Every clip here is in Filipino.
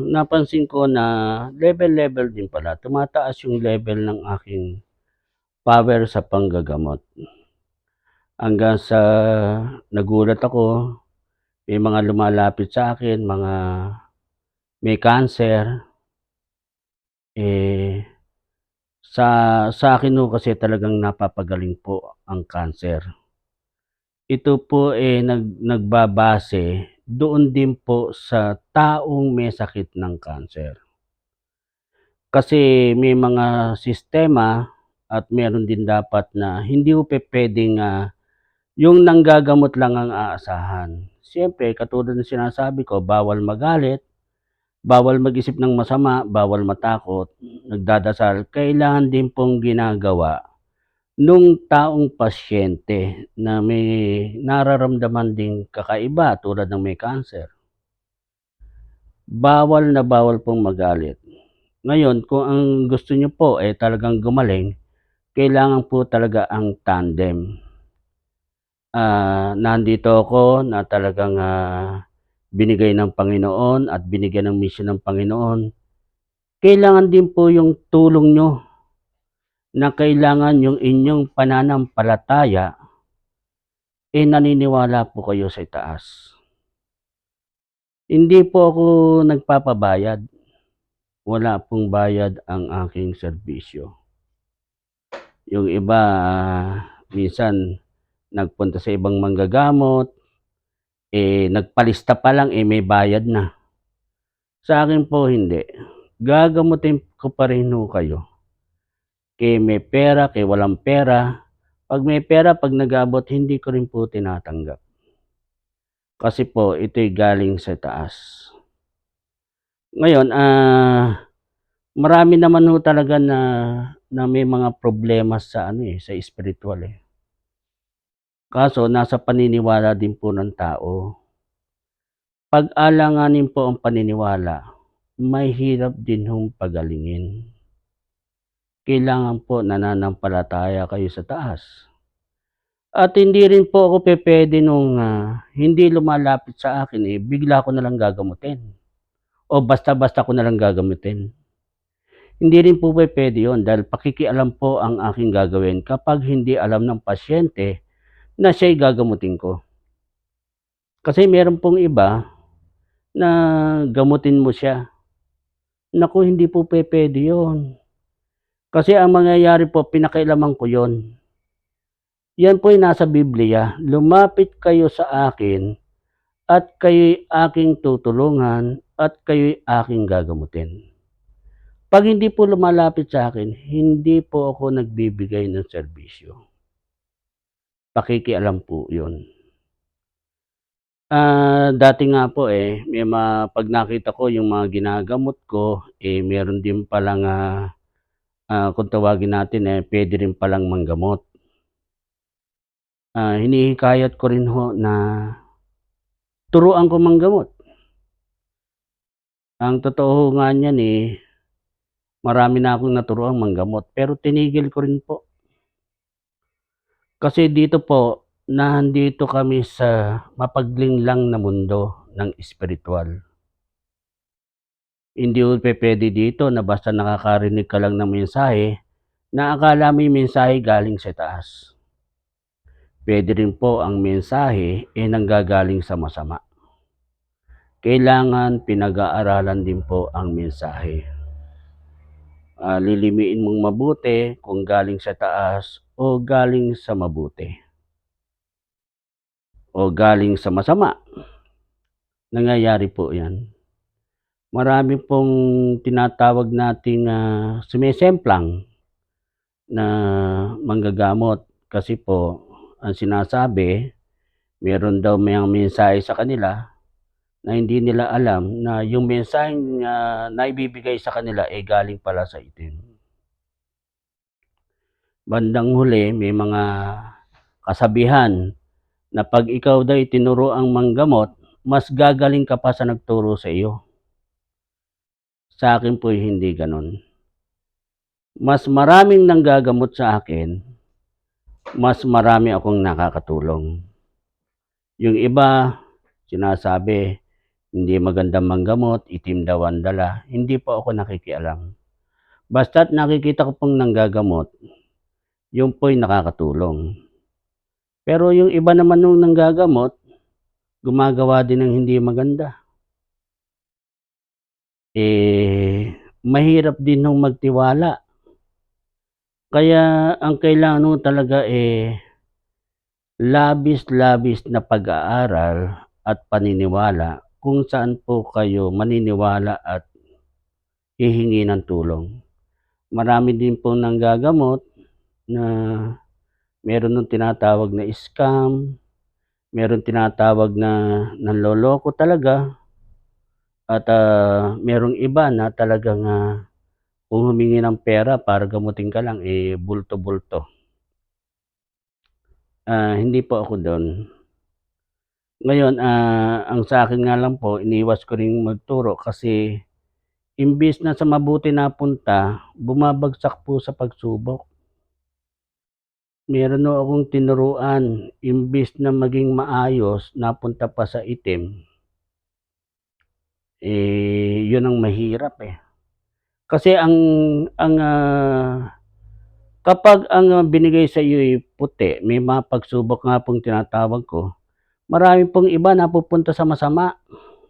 napansin ko na level-level din pala, tumataas yung level ng aking power sa panggagamot. Hanggang sa nagulat ako, may mga lumalapit sa akin, mga may cancer. Eh, sa akin ho kasi talagang napapagaling po ang cancer. Ito po, nagbabase doon din po sa taong may sakit ng cancer. Kasi may mga sistema at meron din dapat na hindi po pupuwedeng, yung nanggagamot lang ang aasahan. Siyempre katulad ng sinasabi ko, bawal magalit, bawal mag-isip ng masama, bawal matakot, nagdadasal. Kailangan din pong ginagawa nung taong pasyente na may nararamdaman ding kakaiba tulad ng may cancer. Bawal na bawal pong magalit. Ngayon kung ang gusto niyo po, talagang gumaling, kailangan po talaga ang tandem. Nandito ako na talagang, binigay ng Panginoon at binigyan ng misyon ng Panginoon. Kailangan din po yung tulong niyo na kailangan yung inyong pananampalataya, naniniwala po kayo sa itaas. Hindi po ako nagpapabayad. Wala pong bayad ang aking serbisyo. Yung iba, minsan nagpunta sa ibang manggagamot, nagpalista pa lang, may bayad na. Sa akin po hindi. Gagamutin ko pa rin ho kayo. Kay may pera, kay walang pera. 'Pag may pera, 'pag nag-abot, hindi ko rin po tinatanggap. Kasi po ito'y galing sa taas. Ngayon, marami naman ho talaga na may mga problema sa sa espirituwal, Kaso nasa paniniwala din po ng tao. Pag-alanganin po ang paniniwala, mahirap din hong pagalingin. Kailangan po nananampalataya kayo sa taas. At hindi rin po ako pupuwede nung, hindi lumalapit sa akin, bigla ko nalang gagamutin o basta-basta ko nalang gagamutin. Hindi rin po pupuwede 'yun dahil pakikialam po ang aking gagawin kapag hindi alam ng pasyente na siya'y gagamutin ko. Kasi meron pong iba na gamutin mo siya. Naku, hindi po pupuwede 'yun. Kasi ang mangyayari po pinakialaman ko 'yun. Yan po'y nasa Biblia, lumapit kayo sa akin at kayo'y aking tutulungan at kayo'y aking gagamutin. 'Pag hindi po lumalapit sa akin, hindi po ako nagbibigay ng serbisyo. Pakikialam po 'yun. Dati nga po, may 'pag nakita ko yung mga ginagamot ko, meron din palang, kung tawagin natin, puwede rin palang manggamot. Hinihikayat ko rin ho na turuan ko manggamot. Ang totoo ho nga niyan, marami na akong naturuang manggamot pero tinigil ko rin po. Kasi dito po, nandito kami sa mapaglinlang na mundo ng espirituwal. Hindi ho pupuwede dito na basta nakakarinig ka lang ng mensahe, na akala mo yung mensahe galing sa taas. Puwede rin po ang mensahe, nanggagaling sa masama. Kailangan pinag-aaralan din po ang mensahe. Lilimiin mong mabuti kung galing sa taas o galing sa mabuti. O galing sa masama. Nangyayari po 'yan. Marami pong tinatawag nating, sumisemplang na manggagamot kasi po ang sinasabi, meron daw mensahe sa kanila na hindi nila alam na yung mensaheng, naibibigay sa kanila, galing pala sa itim. Bandang huli may mga kasabihan na 'pag ikaw daw'y tinuruang manggamot, mas gagaling ka pa sa nagturo sa iyo. Sa akin po'y hindi gano'n. Mas maraming nanggagamot sa akin, mas marami akong nakakatulong. Yung iba sinasabi, hindi magandang manggamot, itim daw ang dala, hindi po ako nakikialam. Basta't nakikita ko pong nanggagamot, yun po'y nakakatulong. Pero yung iba naman nung nanggagamot, gumagawa din ng hindi maganda. Mahirap din hong magtiwala. Kaya ang kailangan ho talaga, labis-labis na pag-aaral at paniniwala kung saan po kayo maniniwala at hihingi ng tulong. Marami din pong nanggagamot na meron nung tinatawag na scam, meron tinatawag na nanloloko talaga at, merong iba na talagang, kung humingi ng pera para gamutin ka lang, bulto-bulto. Hindi po ako dun. Ngayon, ang sa'kin nga lang po iniwas ko ring magturo kasi imbes na sa mabuti napunta, bumabagsak po sa pagsubok. Meron ho akong tinuruan, imbes na maging maayos napunta pa sa itim, yun ang mahirap, Kasi ang, kapag ang, binigay sa iyo'y puti, may mga pagsubok nga pong tinatawag ko, marami pong iba napupunta sa masama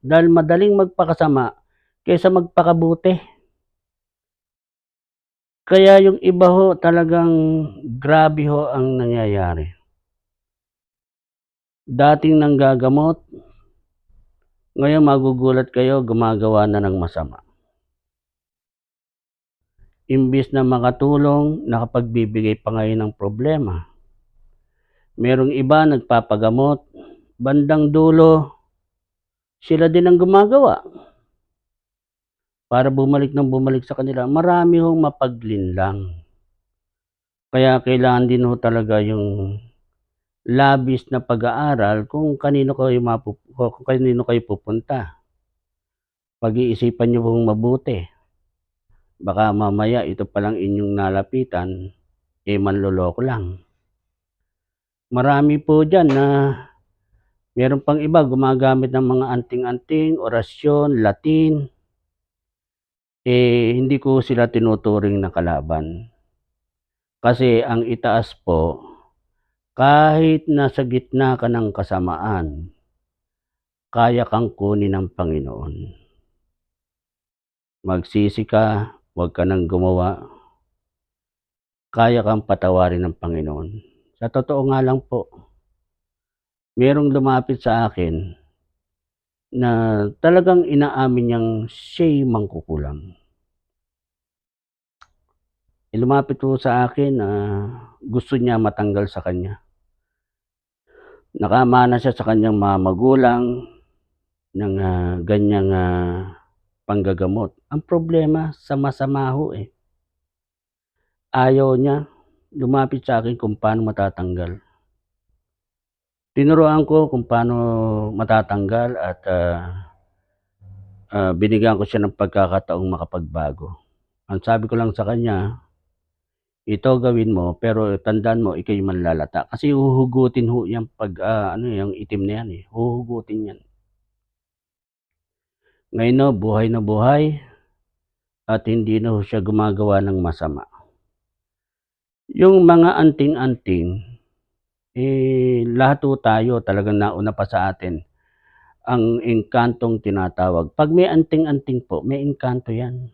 dahil madaling magpakasama kaysa magpakabuti. Kaya yung iba ho talagang grabe ho ang nangyayari. Dating nanggagamot, ngayon magugulat kayo gumagawa na ng masama. Imbes na makatulong, nakapagbibigay pa ngayon ng problema. Merong iba nagpapagamot, bandang dulo, sila din ang gumagawa. Para bumalik ng bumalik sa kanila, marami hong mapaglinlang. Kaya kailangan din ho talaga yung labis na pag-aaral kung kanino kayo pupunta. Pag-iisipan niyo pong mabuti. Baka mamaya ito palang inyong nalapitan, manloloko lang. Marami po diyan na meron pang iba gumagamit ng mga anting-anting, orasyon, Latin. Hindi ko sila tinuturing na kalaban. Kasi ang itaas po, kahit nasa gitna ka ng kasamaan, kaya kang kunin ng Panginoon. Magsisi ka, huwag ka ng gumawa, kaya kang patawarin ng Panginoon. Sa totoo nga lang po, merong lumapit sa akin na talagang inaamin niyang siya'y mangkukulam. Lumapit po sa akin na gusto niya matanggal sa kanya. Nakamana siya sa kanyang mga magulang ng, ganiyang, panggagamot. Ang problema sama-sama ho, Ayaw niya lumapit sa akin kung paano matatanggal. Tinuruan ko kung paano matatanggal at, binigyan ko siya ng pagkakataong makapagbago. Ang sabi ko lang sa kanya, ito gawin mo pero tandaan mo ika'y manlalata kasi huhugutin ho 'yan 'pag, yung itim na 'yan, huhugutin 'yan. Ngayon ho, buhay na buhay at hindi na ho siya gumagawa ng masama. Yung mga anting-anting, lahat ho tayo talagang nauna pa sa atin ang engkantong tinatawag. 'Pag may anting-anting po, may engkanto 'yan.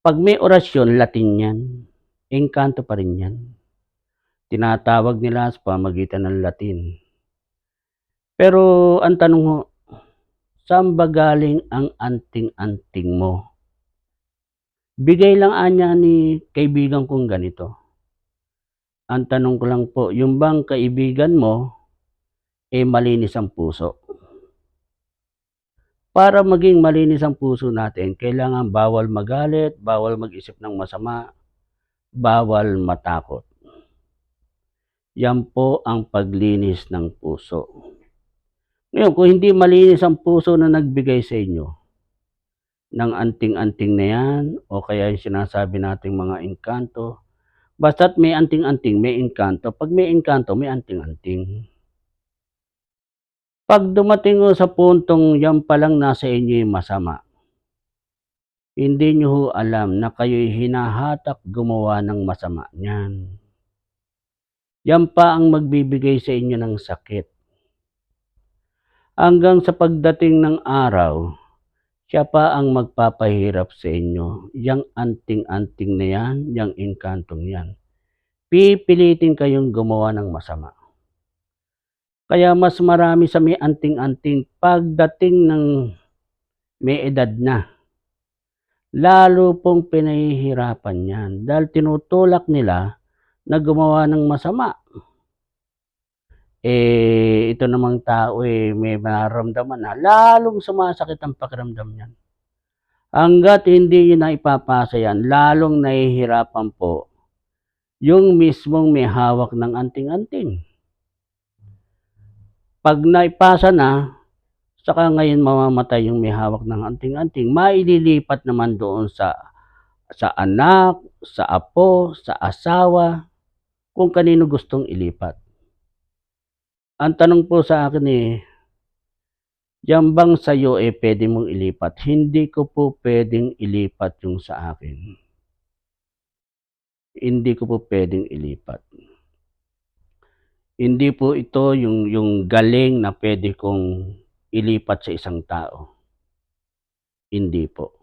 'Pag may orasyon, Latin 'yan, engkanto pa rin 'yan. Tinatawag nila sa pamamagitan ng Latin. Pero ang tanong ho, saan ba galing ang anting-anting mo? Bigay lang anya ni kaibigan kong ganito. Ang tanong ko lang po, yung bang kaibigan mo, malinis ang puso? Para maging malinis ang puso natin, kailangan bawal magalit, bawal mag-isip ng masama, bawal matakot. Yan po ang paglinis ng puso. Ngayon, kung hindi malinis ang puso na nagbigay sa inyo ng anting-anting na yan, o kaya yung sinasabi nating mga engkanto, basta't may anting-anting, may engkanto. Pag may engkanto, may anting-anting. 'Pag dumating ho sa puntong yan palang nasa inyo yung masama, hindi niyo ho alam na kayo'y hinahatak gumawa ng masama niyan. Yan pa ang magbibigay sa inyo ng sakit, hanggang sa pagdating ng araw, siya pa ang magpapahirap sa inyo. Yang anting-anting na yan, yang engkantong yan, pipilitin kayong gumawa ng masama. Kaya mas marami sa may anting-anting pagdating ng may edad na, lalo pong pinahihirapan yan dahil tinutulak nila na gumawa ng masama. Ito namang tao, may nararamdaman na lalong sumasakit ang pakiramdam niyan. Hangga't hindi niyo naipapasa yan, lalong nahihirapan po yung mismong may hawak ng anting-anting. 'Pag naipasa na, saka ngayon mamamatay yung may hawak ng anting-anting, maililipat naman doon sa anak, sa apo, sa asawa, kung kanino gustong ilipat. Ang tanong po sa akin, yan bang sa'yo, puwede mong ilipat? Hindi ko po puwedeng ilipat yung sa akin. Hindi ko po puwedeng ilipat. Hindi po ito yung galing na puwede kong ilipat sa isang tao, hindi po.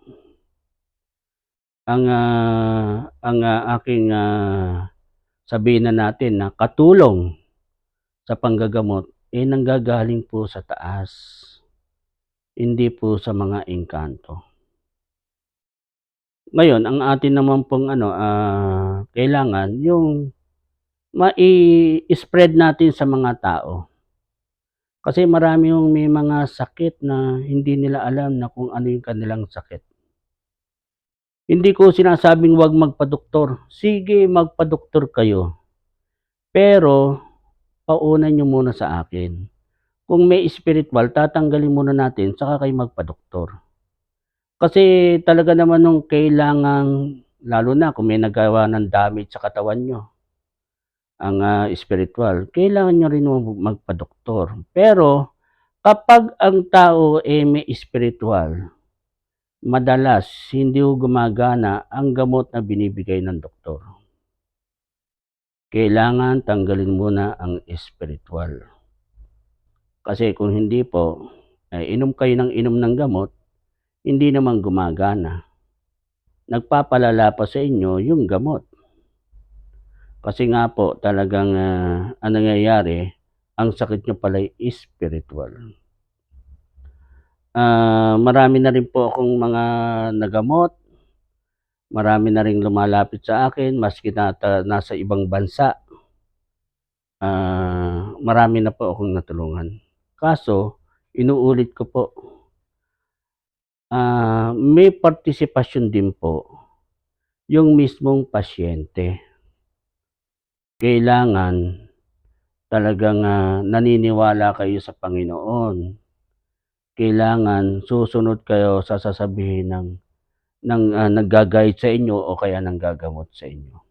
Ang aking, sabihin na natin na katulong sa panggagamot, nanggagaling po sa taas, hindi po sa mga engkanto. Ngayon ang atin naman pong kailangan yung mai-spread natin sa mga tao. Kasi marami yung may mga sakit na hindi nila alam na kung ano yung kanilang sakit. Hindi ko sinasabing 'wag magpadoktor, sige magpadoktor kayo, pero paunahan niyo muna sa akin. Kung may spiritual tatanggalin muna natin saka kayo magpadoktor. Kasi talaga naman nung kailangang lalo na kung may nagawa ng damage sa katawan niyo, ang, spiritual, kailangan niyo rin magpadoktor. Pero kapag ang tao, may spiritual, madalas hindi ho gumagana ang gamot na binibigay ng doktor. Kailangan tanggalin muna ang spiritual. Kasi kung hindi po, inom kayo ng inom ng gamot, hindi naman gumagana. Nagpapalala pa sa inyo yung gamot. Kasi nga po talagang, ang nangyayari, ang sakit niyo pala'y spiritual. Marami na rin po akong mga nagamot, marami na ring lumalapit sa akin maski nasa ibang bansa. Marami na po akong natulungan. Kaso inuulit ko po, may partisipasyon din po yung mismong pasyente. Kailangan talagang, naniniwala kayo sa Panginoon. Kailangan susunod kayo sa sasabihin ng nagga-guide sa inyo o kaya nanggagamot sa inyo.